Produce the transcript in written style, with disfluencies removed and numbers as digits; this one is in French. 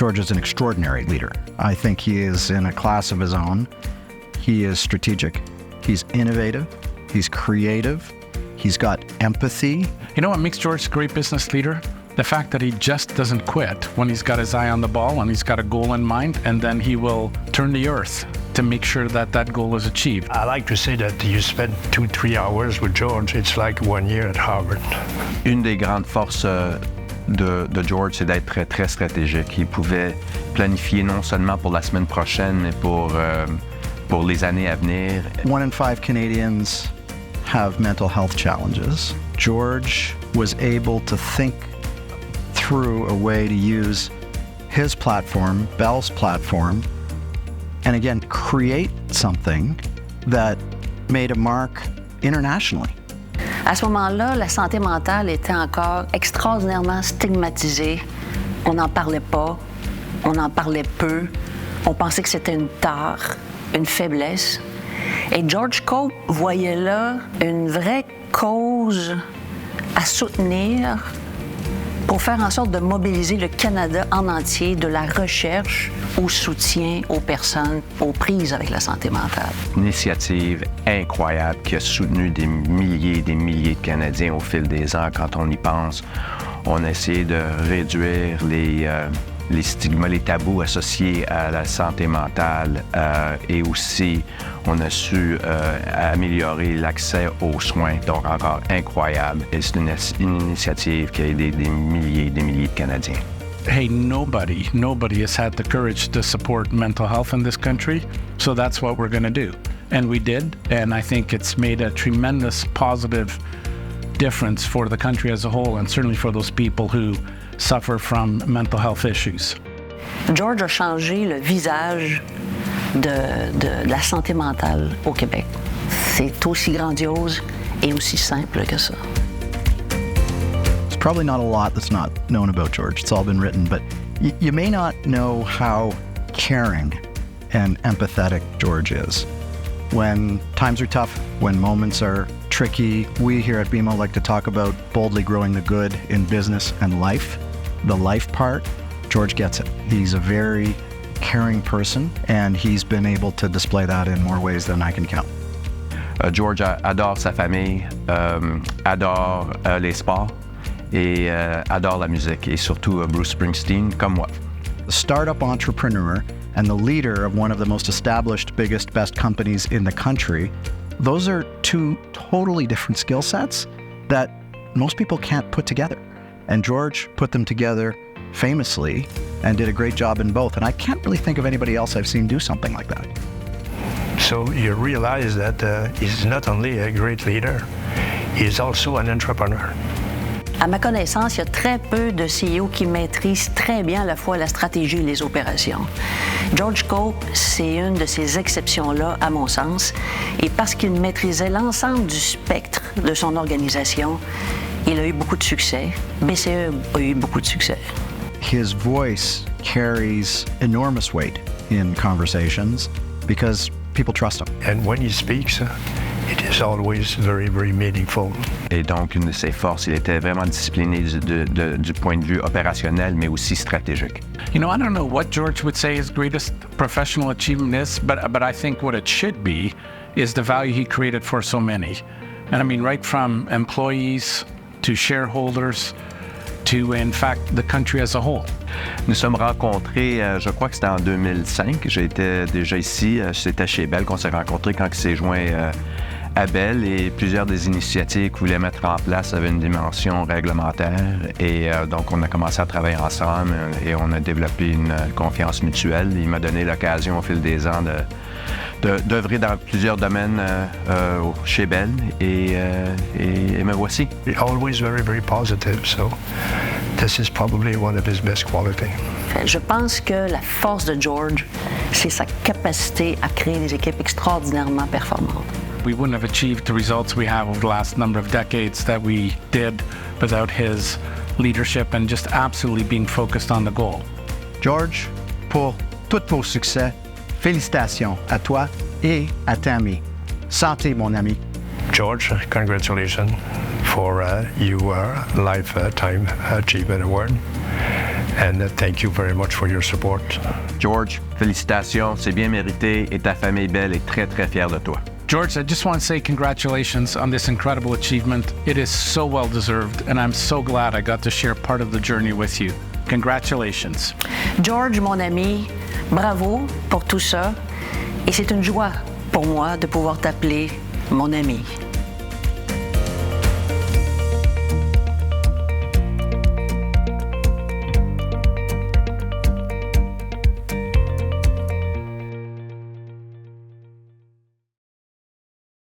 George is an extraordinary leader. I think he is in a class of his own. He is strategic. He's innovative. He's creative. He's got empathy. You know what makes George a great business leader? The fact that he just doesn't quit when he's got his eye on the ball and he's got a goal in mind, and then he will turn the earth to make sure that that goal is achieved. I like to say that you spend 2-3 hours with George, it's like 1 year at Harvard. Une des grandes forces de George, c'est d'être très, très stratégique. Il pouvait planifier non seulement pour la semaine prochaine, mais pour les années à venir. 1 in 5 Canadians have mental health challenges. George was able to think through a way to use his platform, Bell's platform, and again, create something that made a mark internationally. À ce moment-là, la santé mentale était encore extraordinairement stigmatisée. On n'en parlait pas, on en parlait peu. On pensait que c'était une tare, une faiblesse. Et George Cope voyait là une vraie cause à soutenir pour faire en sorte de mobiliser le Canada en entier de la recherche au soutien aux personnes aux prises avec la santé mentale. Une initiative incroyable qui a soutenu des milliers et des milliers de Canadiens au fil des ans. Quand on y pense, on a essayé de réduire les stigmas, les tabous associés à la santé mentale et aussi on a su améliorer l'accès aux soins, donc encore incroyable. Et c'est une initiative qui a aidé des milliers et des milliers de Canadiens. Hey, nobody has had the courage to support mental health in this country, so that's what we're going to do. And we did, and I think it's made a tremendous positive difference for the country as a whole, and certainly for those people who suffer from mental health issues. George a changé le visage de la santé mentale au Québec. C'est aussi grandiose et aussi simple que ça. There's probably not a lot that's not known about George. It's all been written, but you may not know how caring and empathetic George is. When times are tough, when moments are tricky, we here at BMO like to talk about boldly growing the good in business and life. The life part, George gets it. He's a very caring person, and he's been able to display that in more ways than I can count. George adore sa famille, adore les sports et adore la musique, et surtout Bruce Springsteen, comme moi. The startup entrepreneur and the leader of one of the most established, biggest, best companies in the country, those are two totally different skill sets that most people can't put together. And George put them together famously and did a great job in both. And I can't really think of anybody else I've seen do something like that. So you realize that he's not only a great leader, he's also an entrepreneur. À ma connaissance, il y a très peu de CEO qui maîtrisent très bien à la fois la stratégie et les opérations. George Cope, c'est une de ces exceptions-là, à mon sens, et parce qu'il maîtrisait l'ensemble du spectre de son organisation, il a eu beaucoup de succès. BCE a eu beaucoup de succès. His voice carries enormous weight in conversations because people trust him. And when he speaks, it is always very, very meaningful. Et donc, une de ses forces, il était vraiment discipliné du point de vue opérationnel, mais aussi stratégique. You know, I don't know what George would say his greatest professional achievement is, but I think what it should be is the value he created for so many. And I mean, right from employees to shareholders to, in fact, the country as a whole. Nous sommes rencontrés, je crois que c'était en 2005. J'étais déjà ici, c'était chez Bell qu'on s'est rencontrés quand il s'est joint à Bell, et plusieurs des initiatives qu'il voulait mettre en place avaient une dimension réglementaire. Et donc, on a commencé à travailler ensemble et on a développé une confiance mutuelle. Il m'a donné l'occasion au fil des ans d'œuvrer dans plusieurs domaines chez Bell et me voici. Always very, very positive, so this is probably one of his best qualities. Je pense que la force de George, c'est sa capacité à créer des équipes extraordinairement performantes. We wouldn't have achieved the results we have over the last number of decades that we did without his leadership and just absolutely being focused on the goal. George, pour tous vos succès, félicitations à toi et à Tammy. Santé, mon ami. George, congratulations for your Lifetime Achievement Award. And thank you very much for your support. George, félicitations, c'est bien mérité et ta famille Bell est très, très fière de toi. George, I just want to say congratulations on this incredible achievement. It is so well deserved, and I'm so glad I got to share part of the journey with you. Congratulations. George, mon ami, bravo pour tout ça. Et c'est une joie pour moi de pouvoir t'appeler mon ami.